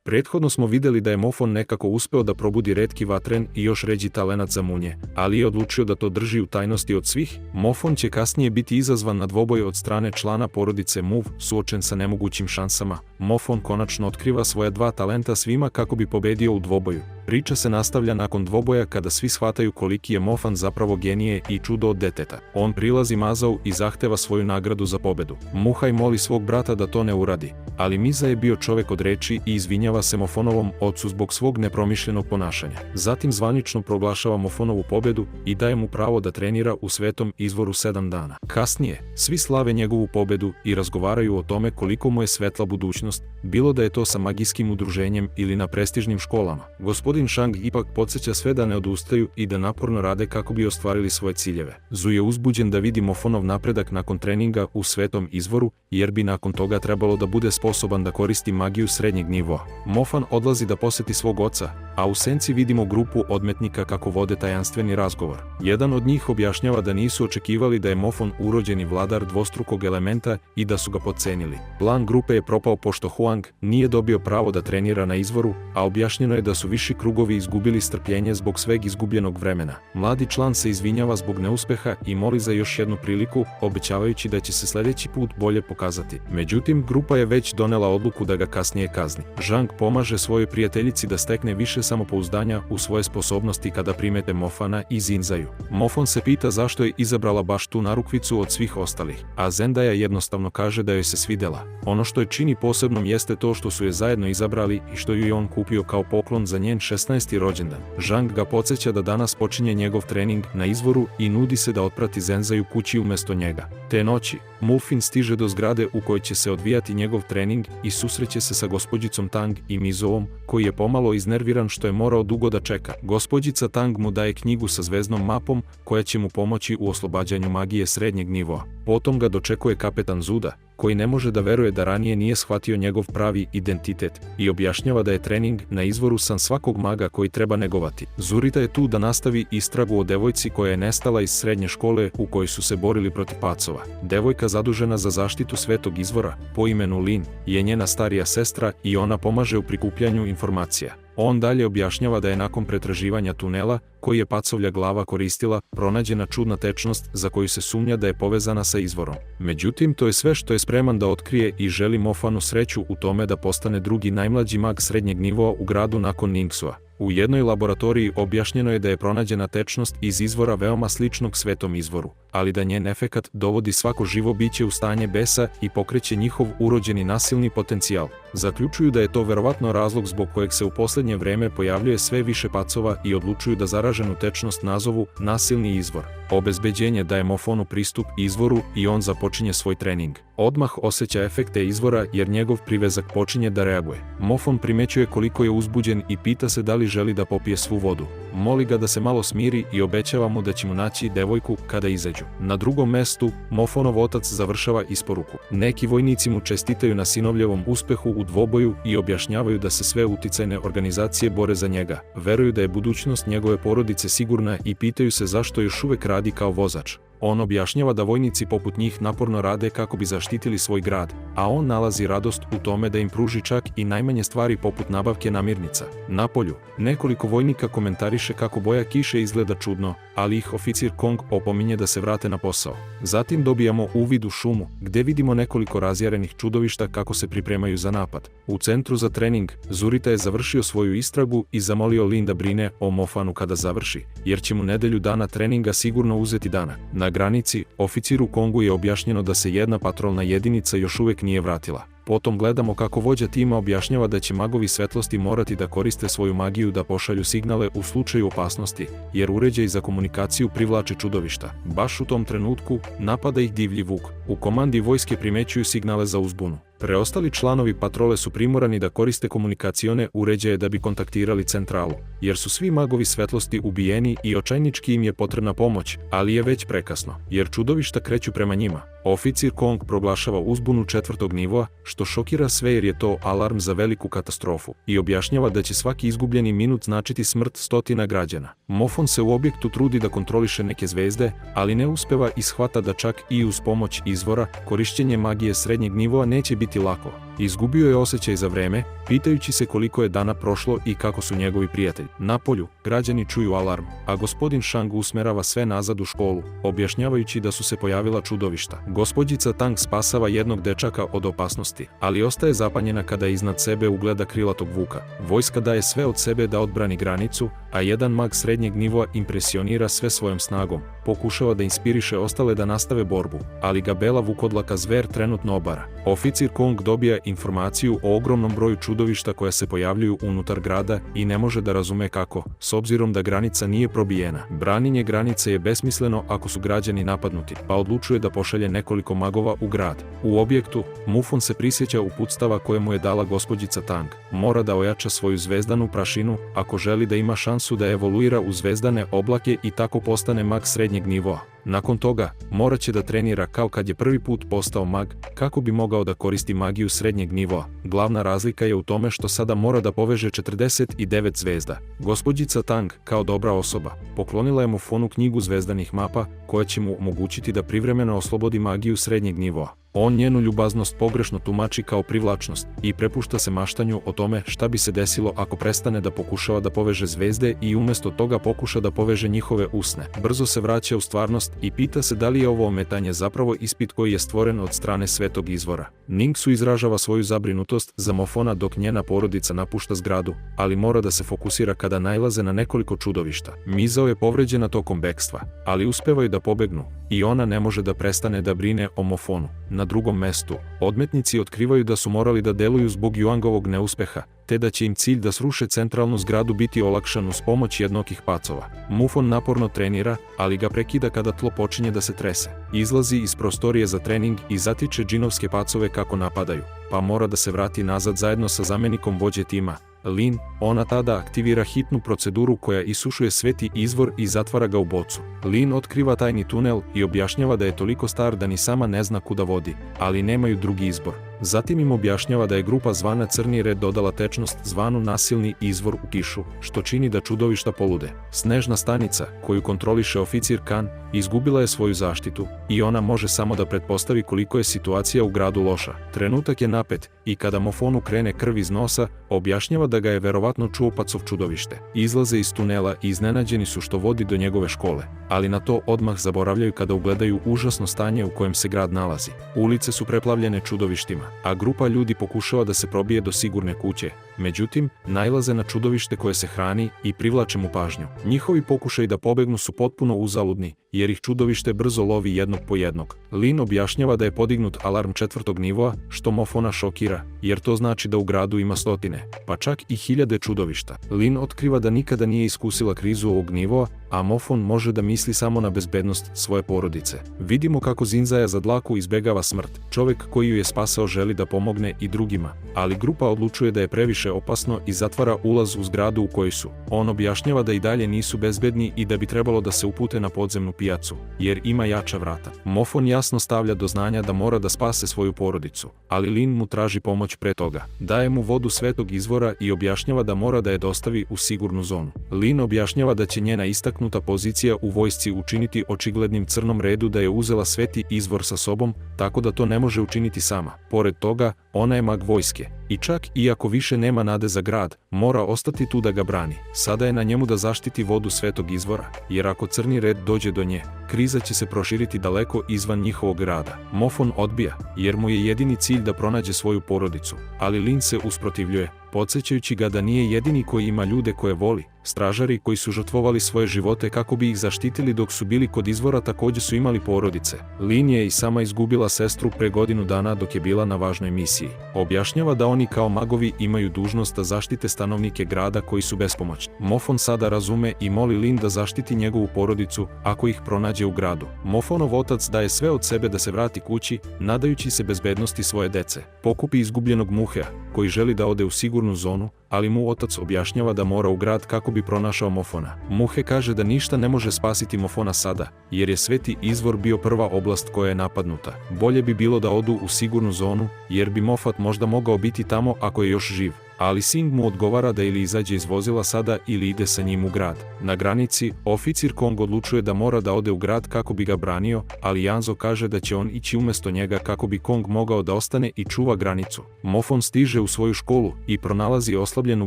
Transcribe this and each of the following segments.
Prethodno smo vidjeli da je Mofon nekako uspeo da probudi retki vatren i još ređi talenat za munje, ali je odlučio da to drži u tajnosti od svih. Mofon će kasnije biti izazvan na dvoboj od strane člana porodice Muv, suočen sa nemogućim šansama. Mofon konačno otkriva svoja dva talenta svima kako bi pobedio u dvoboju. Priča se nastavlja nakon dvoboja kada svi shvataju koliki je Mofan zapravo genije i čudo od deteta. On prilazi Mazau i zahteva svoju nagradu za pobedu. Muhaj moli svog brata da to ne uradi, ali Miza je bio čovek od reči i izvinjava se Mofonovom ocu zbog svog nepromišljenog ponašanja. Zatim zvanično proglašava Mofonovu pobedu i daje mu pravo da trenira u Svetom izvoru 7 dana. Kasnije, svi slave njegovu pobedu i razgovaraju o tome koliko mu je svetla budućnost, bilo da je to sa magijskim udruženjem ili na prestižnim školama. Gospodin Shang ipak podsjeća sve da ne odustaju i da naporno rade kako bi ostvarili svoje ciljeve. Zu je uzbuđen da vidi Mofonov napredak nakon treninga u Svetom izvoru, jer bi nakon toga trebalo da bude sposoban da koristi magiju srednjeg nivoa. Mofan odlazi da poseti svog oca, a u senci vidimo grupu odmetnika kako vode tajanstveni razgovor. Jedan od njih objašnjava da nisu očekivali da je Mofon urođeni vladar dvostrukog elementa i da su ga potcenili. Plan grupe je propao pošto Huang nije dobio pravo da trenira na izvoru, a objašnjeno je da su viši krugovi izgubili strpljenje zbog sveg izgubljenog vremena. Mladi član se izvinjava zbog neuspeha i moli za još jednu priliku, obećavajući da će se sledeći put bolje pokazati. Međutim, grupa je već donela odluku da ga kasnije kazni. Zhang pomaže svojoj prijateljici da stekne više samopouzdanja u svoje sposobnosti kada primete Mofana i Zinzaju. Mofon se pita zašto je izabrala baš tu narukvicu od svih ostalih, a Zendaya jednostavno kaže da joj se svidela. Ono što je čini posebnom jeste to što su je zajedno izabrali i što ju je on kupio kao poklon za njen 16. rođendan. Zhang ga podsjeća da danas počinje njegov trening na izvoru i nudi se da otprati Zenzaju kući umjesto njega. Te noći, Mufin stiže do zgrade u kojoj će se odvijati njegov trening i susreće se sa gospođicom Tang i Mizoom, koji je pomalo iznerviran što je morao dugo da čeka. Gospođica Tang mu daje knjigu sa zvezdnom mapom koja će mu pomoći u oslobađanju magije srednjeg nivoa. Potom ga dočekuje kapetan Zuda, koji ne može da veruje da ranije nije shvatio njegov pravi identitet i objašnjava da je trening na izvoru san svakog maga koji treba negovati. Zurita je tu da nastavi istragu o devojci koja je nestala iz srednje škole u kojoj su se borili protiv pacova. Devojka zadužena za zaštitu Svetog izvora, po imenu Lin, je njena starija sestra i ona pomaže u prikupljanju informacija. On dalje objašnjava da je nakon pretraživanja tunela, koji je pacovlja glava koristila, pronađena čudna tečnost za koju se sumnja da je povezana sa izvorom. Međutim, to je sve što je spreman da otkrije i želi Mofanu sreću u tome da postane drugi najmlađi mag srednjeg nivoa u gradu nakon Ningxua. U jednoj laboratoriji objašnjeno je da je pronađena tečnost iz izvora veoma sličnog Svetom izvoru, ali da njen efekat dovodi svako živo biće u stanje besa i pokreće njihov urođeni nasilni potencijal. Zaključuju da je to verovatno razlog zbog kojeg se u posljednje vreme pojavljuje sve više pacova i odlučuju da zaraženu tečnost nazovu nasilni izvor. Obezbeđenje daje Mofonu pristup izvoru i on započinje svoj trening. Odmah osjeća efekte izvora jer njegov privezak počinje da reaguje. Mofon primećuje koliko je uzbuđen i pita se da li želi da popije svu vodu. Moli ga da se malo smiri i obećava mu da će mu naći devojku kada izađu. Na drugom mestu, Mofonov otac završava isporuku. Neki vojnici mu čestitaju na sinovljevom uspehu u dvoboju i objašnjavaju da se sve uticajne organizacije bore za njega. Veruju da je budućnost njegove porodice sigurna i pitaju se zašto još uvek radi kao vozač. On objašnjava da vojnici poput njih naporno rade kako bi zaštitili svoj grad, a on nalazi radost u tome da im pruži čak i najmanje stvari poput nabavke namirnica. Napolju, nekoliko vojnika komentariše kako boja kiše izgleda čudno, ali ih oficir Kong opominje da se vrate na posao. Zatim dobijamo uvid u šumu, gde vidimo nekoliko razjarenih čudovišta kako se pripremaju za napad. U centru za trening, Zurita je završio svoju istragu i zamolio Lin da brine o Mofanu kada završi, jer će mu nedelju dana treninga sigurno uzeti danak. Na granici, oficiru Kongu je objašnjeno da se jedna patrolna jedinica još uvek nije vratila. Potom gledamo kako vođa tima objašnjava da će magovi svetlosti morati da koriste svoju magiju da pošalju signale u slučaju opasnosti, jer uređaj za komunikaciju privlače čudovišta. Baš u tom trenutku napada ih divlji vuk. U komandi vojske primećuju signale za uzbunu. Preostali članovi patrole su primorani da koriste komunikacione uređaje da bi kontaktirali centralu, jer su svi magovi svetlosti ubijeni i očajnički im je potrebna pomoć, ali je već prekasno, jer čudovišta kreću prema njima. Oficir Kong proglašava uzbunu 4. nivoa, što šokira sve jer je to alarm za veliku katastrofu, i objašnjava da će svaki izgubljeni minut značiti smrt stotina građana. Mofon se u objektu trudi da kontroliše neke zvezde, ali ne uspeva i shvata da čak i uz pomoć izvora, korišćenje magije srednjeg nivoa neće biti lako. Izgubio je osjećaj za vreme, pitajući se koliko je dana prošlo i kako su njegovi prijatelji. Na polju, građani čuju alarm, a gospodin Shang usmerava sve nazad u školu, objašnjavajući da su se pojavila čudovišta. Gospođica Tang spasava jednog dečaka od opasnosti, ali ostaje zapanjena kada iznad sebe ugleda krilatog vuka. Vojska daje sve od sebe da odbrani granicu, a jedan mag srednjeg nivoa impresionira sve svojom snagom. Pokušava da inspiriše ostale da nastave borbu, ali ga bela vukodlaka zver trenutno obara. Oficir Kong dobija informaciju o ogromnom broju čudovišta koja se pojavljuju unutar grada i ne može da razume kako, s obzirom da granica nije probijena. Branjenje granice je besmisleno ako su građani napadnuti, pa odlučuje da pošalje nekoliko magova u grad. U objektu, Mufon se prisjeća uputstava koje mu je dala gospođica Tang. Mora da ojača svoju zvezdanu prašinu ako želi da ima šansu da evoluira u zvezdane oblake i tako postane mag srednjeg nivoa. Nakon toga, morat će da trenira kao kad je prvi put postao mag, kako bi mogao da koristi magiju srednjeg nivoa. Glavna razlika je u tome što sada mora da poveže 49 zvezda. Gospođica Tang, kao dobra osoba, poklonila je Mufonu knjigu zvezdanih mapa, koja će mu omogućiti da privremeno oslobodi magiju srednjeg nivoa. On njenu ljubaznost pogrešno tumači kao privlačnost i prepušta se maštanju o tome šta bi se desilo ako prestane da pokušava da poveže zvezde i umjesto toga pokuša da poveže njihove usne. Brzo se vraća u stvarnost i pita se da li je ovo ometanje zapravo ispit koji je stvoren od strane svetog izvora. Ningsu izražava svoju zabrinutost za Mofona dok njena porodica napušta zgradu, ali mora da se fokusira kada nailaze na nekoliko čudovišta. Mizao je povređena tokom bekstva, ali uspevaju da pobegnu i ona ne može da prestane da brine o Mofonu. Na drugom mestu, odmetnici otkrivaju da su morali da deluju zbog Juangovog neuspeha, te da će im cilj da sruše centralnu zgradu biti olakšan uz pomoć jednokih pacova. Mufon naporno trenira, ali ga prekida kada tlo počinje da se trese. Izlazi iz prostorije za trening i zatiče džinovske pacove kako napadaju, pa mora da se vrati nazad zajedno sa zamenikom vođe tima, Lin. Ona tada aktivira hitnu proceduru koja isušuje sveti izvor i zatvara ga u bocu. Lin otkriva tajni tunel i objašnjava da je toliko star da ni sama ne zna kuda vodi, ali nemaju drugi izbor. Zatim im objašnjava da je grupa zvana Crni red dodala tečnost zvanu nasilni izvor u kišu, što čini da čudovišta polude. Snežna stanica, koju kontroliše oficir Kan, izgubila je svoju zaštitu i ona može samo da pretpostavi koliko je situacija u gradu loša. Trenutak je napet i kada Mofonu krene krv iz nosa, objašnjava da ga je verovatno čuo pacov čudovište. Izlaze iz tunela i iznenađeni su što vodi do njegove škole, ali na to odmah zaboravljaju kada ugledaju užasno stanje u kojem se grad nalazi. Ulice su preplavljene čudovištima, a grupa ljudi pokušava da se probije do sigurne kuće. Međutim, nailaze na čudovište koje se hrani i privlače mu pažnju. Njihovi pokušaji da pobegnu su potpuno uzaludni, jer ih čudovište brzo lovi jednog po jednog. Lin objašnjava da je podignut alarm 4. nivoa, što Mofona šokira, jer to znači da u gradu ima stotine, pa čak i hiljade čudovišta. Lin otkriva da nikada nije iskusila krizu ovog nivoa, a Mofon može da misli samo na bezbednost svoje porodice. Vidimo kako Zinzaja za dlaku izbegava smrt. Čovjek koji ju je spasao želi da pomogne i drugima, ali grupa odlučuje da je previše opasno i zatvara ulaz u zgradu u kojoj su. On objašnjava da i dalje nisu bezbedni i da bi trebalo da se upute na podzemnu pijacu, jer ima jača vrata. Mofon jasno stavlja do znanja da mora da spase svoju porodicu, ali Lin mu traži pomoć pre toga. Daje mu vodu svetog izvora i objašnjava da mora da je dostavi u sigurnu zonu. Lin objašnjava da će njena istaknuta pozicija u vojsci učiniti očiglednim Crnom redu da je uzela sveti izvor sa sobom, tako da to ne može učiniti sama. Pored toga, ona je mag vojske i čak i ako više nema nade za grad, mora ostati tu da ga brani. Sada je na njemu da zaštiti vodu svetog izvora, jer ako Crni red dođe do nje, kriza će se proširiti daleko izvan njihovog grada. Mofon odbija, jer mu je jedini cilj da pronađe svoju porodicu, ali Lin se usprotivljuje, podsjećajući ga da nije jedini koji ima ljude koje voli. Stražari koji su žrtvovali svoje živote kako bi ih zaštitili dok su bili kod izvora također su imali porodice. Lin je i sama izgubila sestru pre godinu dana dok je bila na važnoj misiji. Objašnjava da oni kao magovi imaju dužnost da zaštite stanovnike grada koji su bespomoćni. Mofon sada razume i moli Lin da zaštiti njegovu porodicu ako ih pronađe u gradu. Mofonov otac daje sve od sebe da se vrati kući, nadajući se bezbednosti svoje dece. Pokupi izgubljenog Muhea, koji želi da ode u sigurnu zonu, ali mu otac objašnjava da mora u grad kako bi pronašao Mofona. Muhe kaže da ništa ne može spasiti Mofona sada, jer je sveti izvor bio prva oblast koja je napadnuta. Bolje bi bilo da odu u sigurnu zonu, jer bi Mofat možda mogao biti tamo ako je još živ. ali Sing mu odgovara da ili izađe iz vozila sada ili ide sa njim u grad. Na granici, oficir Kong odlučuje da mora da ode u grad kako bi ga branio, ali Janzo kaže da će on ići umjesto njega kako bi Kong mogao da ostane i čuva granicu. Mofon stiže u svoju školu i pronalazi oslabljenu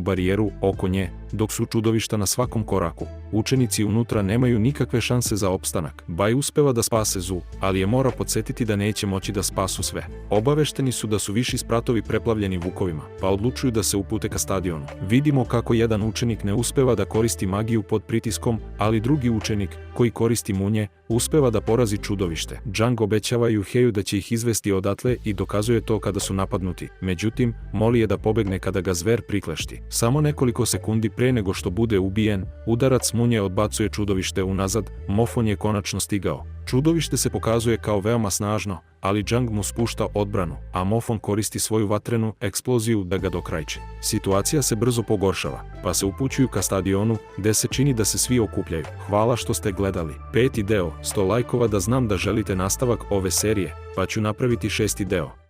barijeru oko nje, dok su čudovišta na svakom koraku. Učenici unutra nemaju nikakve šanse za opstanak. Bai uspeva da spase Zu, ali je mora podsjetiti da neće moći da spasu sve. Obavešteni su da su viši spratovi preplavljeni vukovima, pa odlučuju da se upute ka stadionu. Vidimo kako jedan učenik ne uspeva da koristi magiju pod pritiskom, ali drugi učenik, koji koristi munje, uspeva da porazi čudovište. Jang obećava Juheju da će ih izvesti odatle i dokazuje to kada su napadnuti. Međutim, moli je da pobegne kada ga zver priklešti. Samo nekoliko sekundi pre nego što bude ubijen, udarac munje odbacuje čudovište unazad. Mofon je konačno stigao. Čudovište se pokazuje kao veoma snažno, ali Jang mu spušta odbranu, a Mofon koristi svoju vatrenu eksploziju da ga dokrajči. Situacija se brzo pogoršava, pa se upućuju ka stadionu, gde se čini da se svi okupljaju. Hvala što ste gledali 5. deo, 100 lajkova da znam da želite nastavak ove serije, pa ću napraviti 6. deo.